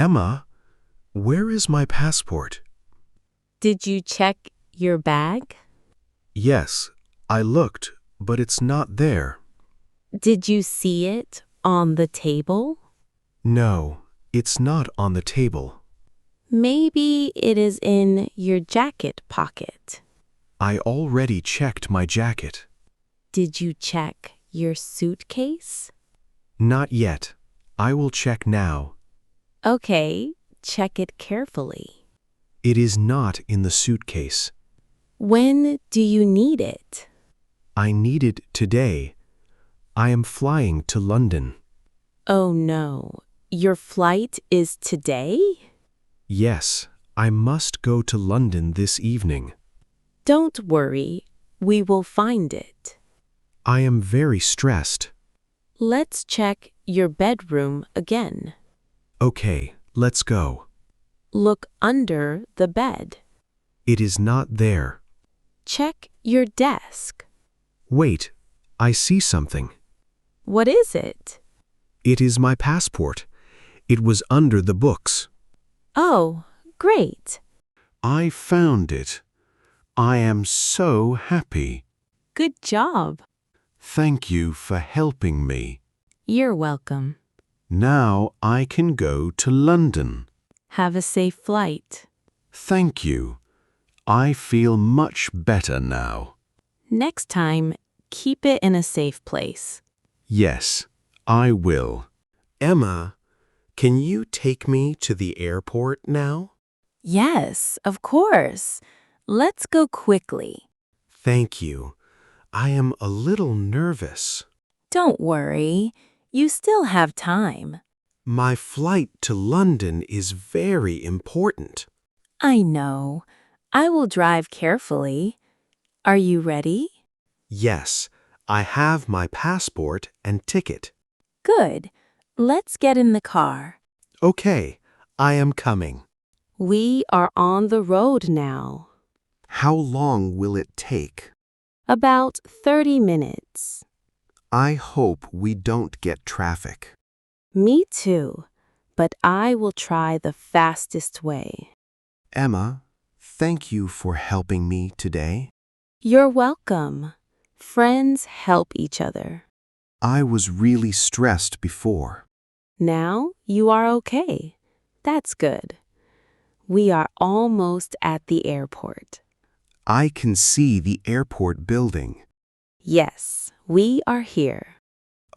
Emma, where is my passport? Did you check your bag? Yes, I looked, but it's not there. Did you see it on the table? No, it's not on the table. Maybe it is in your jacket pocket. I already checked my jacket. Did you check your suitcase? Not yet. I will check now. Okay, check it carefully. It is not in the suitcase. When do you need it? I need it today. I am flying to London. Oh no, your flight is today? Yes, I must go to London this evening. Don't worry, we will find it. I am very stressed. Let's check your bedroom again. Okay, let's go. Look under the bed. It is not there. Check your desk. Wait, I see something. What is it? It is my passport. It was under the books. Oh, great. I found it. I am so happy. Good job. Thank you for helping me. You're welcome. Now I can go to London. Have a safe flight. Thank you. I feel much better now. Next time, keep it in a safe place. Yes, I will. Emma, can you take me to the airport now? Yes, of course. Let's go quickly. Thank you. I am a little nervous. Don't worry. You still have time. My flight to London is very important. I know. I will drive carefully. Are you ready? Yes, I have my passport and ticket. Good. Let's get in the car. Okay, I am coming. We are on the road now. How long will it take? About 30 minutes. I hope we don't get traffic. Me too, but I will try the fastest way. Emma, thank you for helping me today. You're welcome. Friends help each other. I was really stressed before. Now you are okay. That's good. We are almost at the airport. I can see the airport building. Yes, we are here.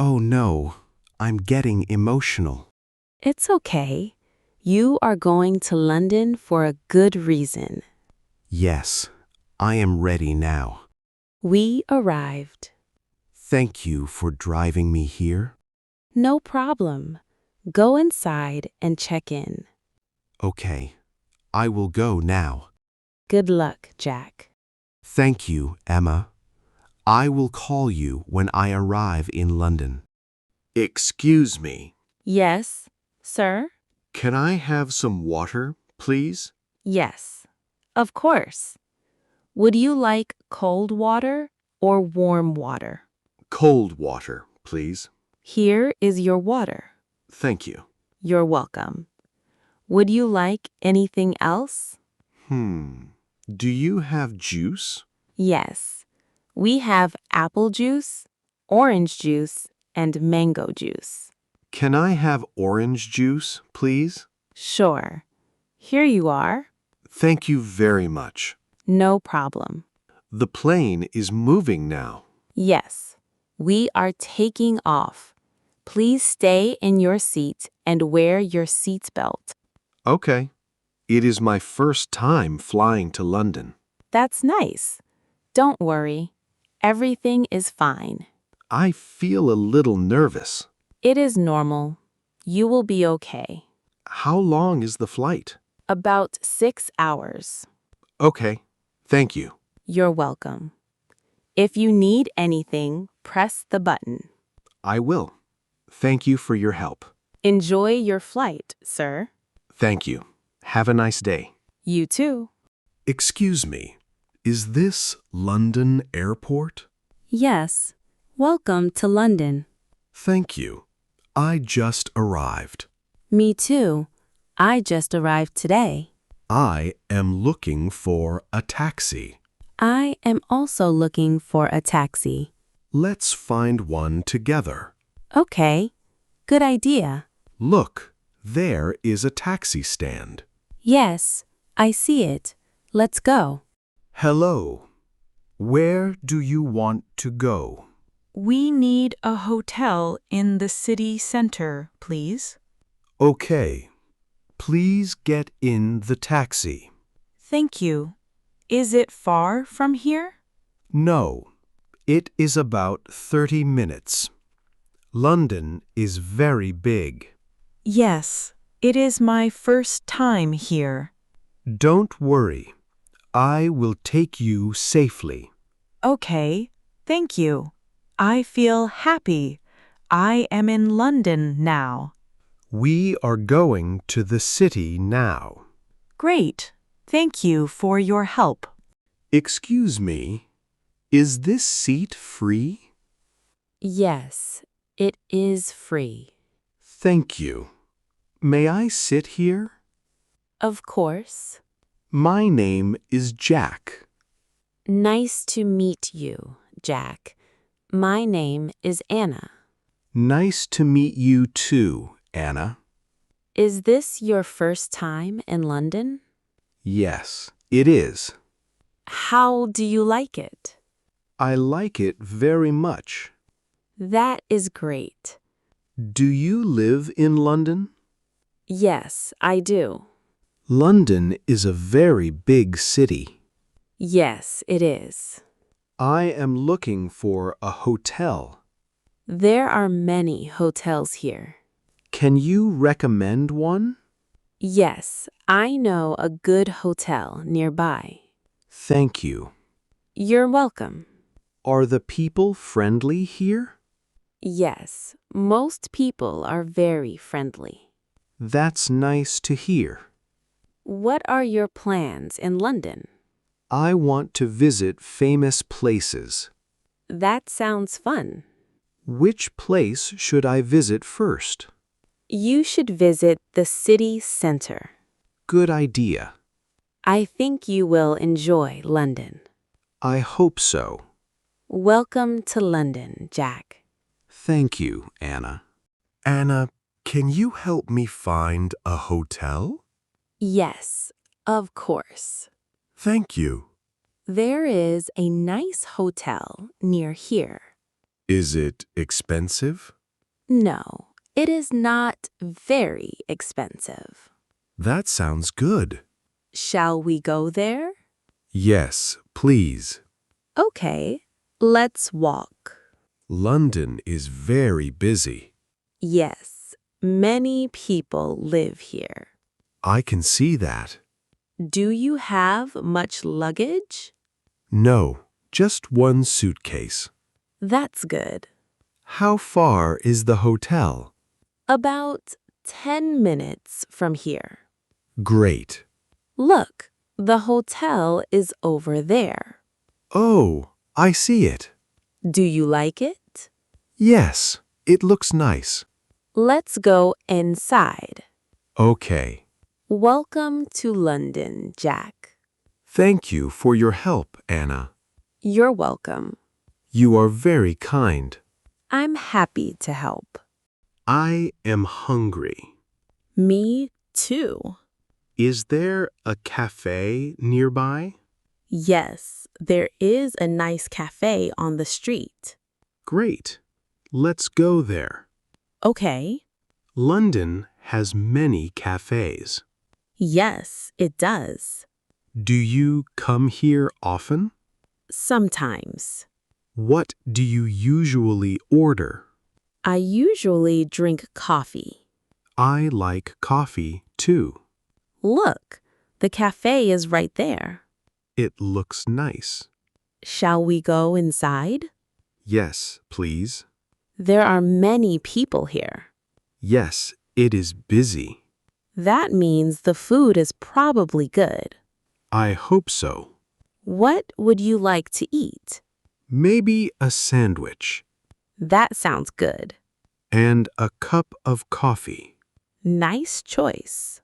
Oh no, I'm getting emotional. It's okay. You are going to London for a good reason. Yes, I am ready now. We arrived. Thank you for driving me here. No problem. Go inside and check in. Okay, I will go now. Good luck, Jack. Thank you, Emma. I will call you when I arrive in London. Excuse me. Yes, sir? Can I have some water, please? Yes, of course. Would you like cold water or warm water? Cold water, please. Here is your water. Thank you. You're welcome. Would you like anything else? Do you have juice? Yes. We have apple juice, orange juice, and mango juice. Can I have orange juice, please? Sure. Here you are. Thank you very much. No problem. The plane is moving now. Yes, we are taking off. Please stay in your seat and wear your seatbelt. Okay. It is my first time flying to London. That's nice. Don't worry. Everything is fine. I feel a little nervous. It is normal. You will be okay. How long is the flight? About 6 hours. Okay. Thank you. You're welcome. If you need anything, press the button. I will. Thank you for your help. Enjoy your flight, sir. Thank you. Have a nice day. You too. Excuse me. Is this London Airport? Yes. Welcome to London. Thank you. I just arrived. Me too. I just arrived today. I am looking for a taxi. I am also looking for a taxi. Let's find one together. Okay, good idea. Look, there is a taxi stand. Yes, I see it. Let's go. Hello. Where do you want to go? We need a hotel in the city center, please. Okay. Please get in the taxi. Thank you. Is it far from here? No, it is about 30 minutes. London is very big. Yes, it is my first time here. Don't worry. I will take you safely. Okay, thank you. I feel happy. I am in London now. We are going to the city now. Great. Thank you for your help. Excuse me, is this seat free? Yes, it is free. Thank you. May I sit here? Of course. My name is Jack. Nice to meet you, Jack. My name is Anna. Nice to meet you too, Anna. Is this your first time in London? Yes, it is. How do you like it? I like it very much. That is great. Do you live in London? Yes, I do. London is a very big city. Yes, it is. I am looking for a hotel. There are many hotels here. Can you recommend one? Yes, I know a good hotel nearby. Thank you. You're welcome. Are the people friendly here? Yes, most people are very friendly. That's nice to hear. What are your plans in London? I want to visit famous places. That sounds fun. Which place should I visit first? You should visit the city center. Good idea. I think you will enjoy London. I hope so. Welcome to London, Jack. Thank you, Anna. Anna, can you help me find a hotel? Yes, of course. Thank you. There is a nice hotel near here. Is it expensive? No, it is not very expensive. That sounds good. Shall we go there? Yes, please. Okay, let's walk. London is very busy. Yes, many people live here. I can see that. Do you have much luggage? No, just one suitcase. That's good. How far is the hotel? About 10 minutes from here. Great. Look, the hotel is over there. Oh, I see it. Do you like it? Yes, it looks nice. Let's go inside. Okay. Welcome to London, Jack. Thank you for your help, Anna. You're welcome. You are very kind. I'm happy to help. I am hungry. Me too. Is there a cafe nearby? Yes, there is a nice cafe on the street. Great. Let's go there. Okay. London has many cafes. Yes, it does. Do you come here often? Sometimes. What do you usually order? I usually drink coffee. I like coffee too. Look, the cafe is right there. It looks nice. Shall we go inside? Yes, please. There are many people here. Yes, it is busy. That means the food is probably good. I hope so. What would you like to eat? Maybe a sandwich That sounds good. and a cup of coffee. Nice choice.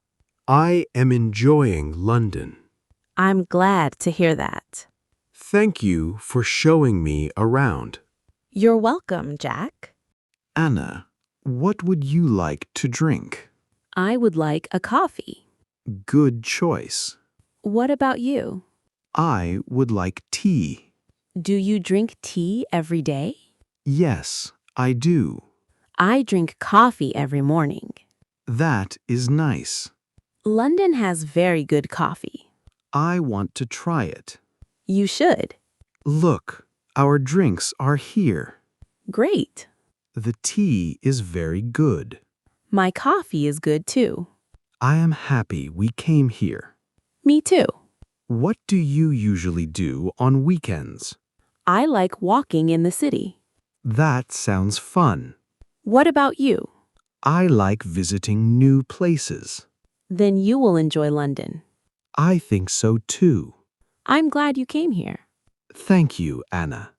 I am enjoying London. I'm glad to hear that. Thank you for showing me around. You're welcome, Jack. Anna, what would you like to drink? I would like a coffee. Good choice. What about you? I would like tea. Do you drink tea every day? Yes, I do. I drink coffee every morning. That is nice. London has very good coffee. I want to try it. You should. Look, our drinks are here. Great. The tea is very good. My coffee is good too. I am happy we came here. Me too. What do you usually do on weekends? I like walking in the city. That sounds fun. What about you? I like visiting new places. Then you will enjoy London. I think so too. I'm glad you came here. Thank you, Anna.